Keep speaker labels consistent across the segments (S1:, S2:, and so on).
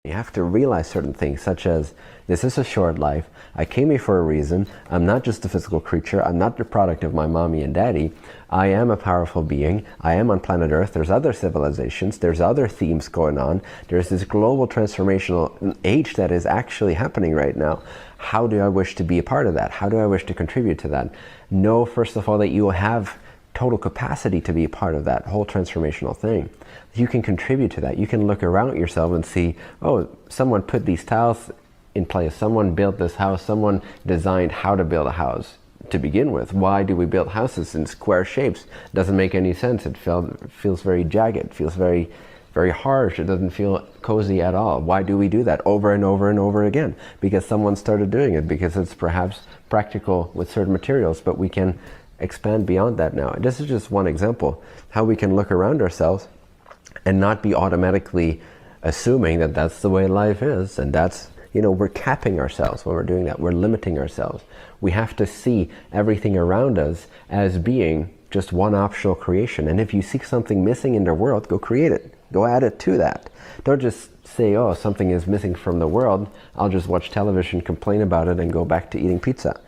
S1: You have to realize certain things, such as, this is a short life, I came here for a reason, I'm not just a physical creature, I'm not the product of my mommy and daddy, I am a powerful being, I am on planet Earth, there's other civilizations, there's other themes going on, there's this global transformational age that is actually happening right now. How do I wish to be a part of that? How do I wish to contribute to that? Know, first of all, that you have total capacity to be a part of that whole transformational thing. You can contribute to that. You can look around yourself and see, oh, someone put these tiles in place, someone built this house, someone designed how to build a house to begin with. Why do we build houses in square shapes? Doesn't make any sense. It feels very jagged, it feels very harsh, it doesn't feel cozy at all. Why do we do that over and over and over again? Because someone started doing it, because it's perhaps practical with certain materials, but we can expand beyond that now. This is just one example, how we can look around ourselves and not be automatically assuming that that's the way life is, and that's, we're capping ourselves when we're doing that. We're limiting ourselves. We have to see everything around us as being just one optional creation. And if you see something missing in the world, go create it. Go add it to that. Don't just say, oh, something is missing from the world, I'll just watch television, complain about it, and go back to eating pizza.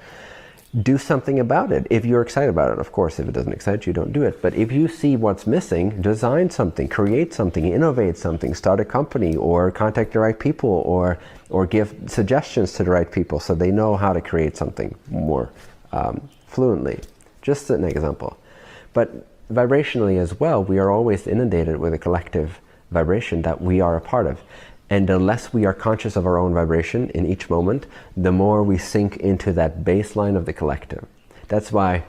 S1: Do something about it. If you're excited about it, of course. If it doesn't excite you, don't do it. But if you see what's missing, design something, create something, innovate something, start a company, or contact the right people, or give suggestions to the right people so they know how to create something more fluently. Just an example. But vibrationally as well, we are always inundated with a collective vibration that we are a part of. And the less we are conscious of our own vibration in each moment, the more we sink into that baseline of the collective. That's why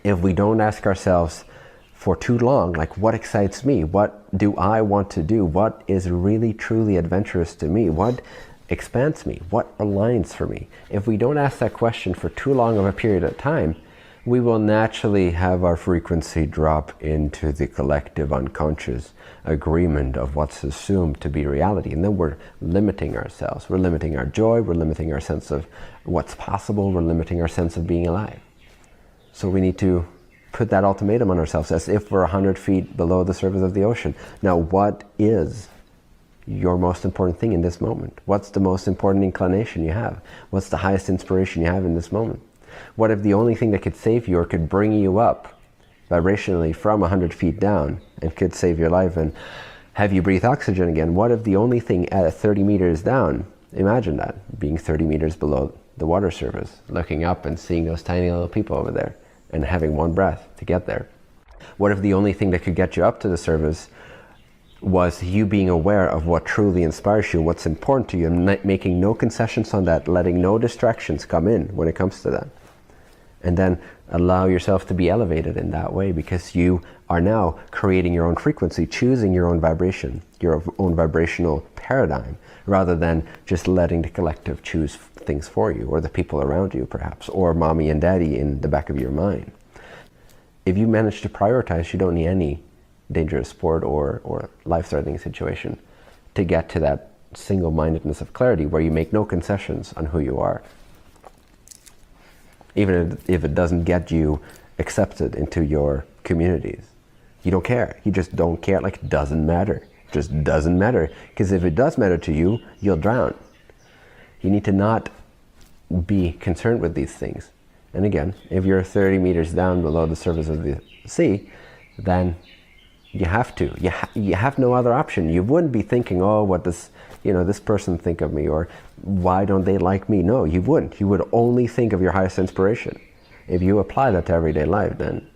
S1: if we don't ask ourselves for too long, like, what excites me? What do I want to do? What is really truly adventurous to me? What expands me? What aligns for me? If we don't ask that question for too long of a period of time, we will naturally have our frequency drop into the collective unconscious agreement of what's assumed to be reality. And then we're limiting ourselves. We're limiting our joy. We're limiting our sense of what's possible. We're limiting our sense of being alive. So we need to put that ultimatum on ourselves, as if we're 100 feet below the surface of the ocean. Now, what is your most important thing in this moment? What's the most important inclination you have? What's the highest inspiration you have in this moment? What if the only thing that could save you or could bring you up vibrationally from 100 feet down and could save your life and have you breathe oxygen again? What if the only thing at 30 meters down, imagine that, being 30 meters below the water surface, looking up and seeing those tiny little people over there and having one breath to get there. What if the only thing that could get you up to the surface was you being aware of what truly inspires you, what's important to you, and making no concessions on that, letting no distractions come in when it comes to that. And then allow yourself to be elevated in that way, because you are now creating your own frequency, choosing your own vibration, your own vibrational paradigm, rather than just letting the collective choose things for you, or the people around you perhaps, or mommy and daddy in the back of your mind. If you manage to prioritize, you don't need any dangerous sport or life-threatening situation to get to that single-mindedness of clarity where you make no concessions on who you are. Even if it doesn't get you accepted into your communities. You don't care. You just don't care. Like, it doesn't matter. It just doesn't matter. Because if it does matter to you, you'll drown. You need to not be concerned with these things. And again, if you're 30 meters down below the surface of the sea, then you have to. You have no other option. You wouldn't be thinking, oh, what does this person think of me, or why don't they like me? No, you wouldn't. You would only think of your highest inspiration. If you apply that to everyday life, then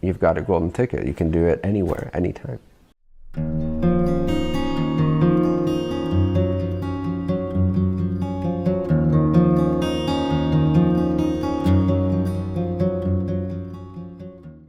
S1: you've got a golden ticket. You can do it anywhere, anytime.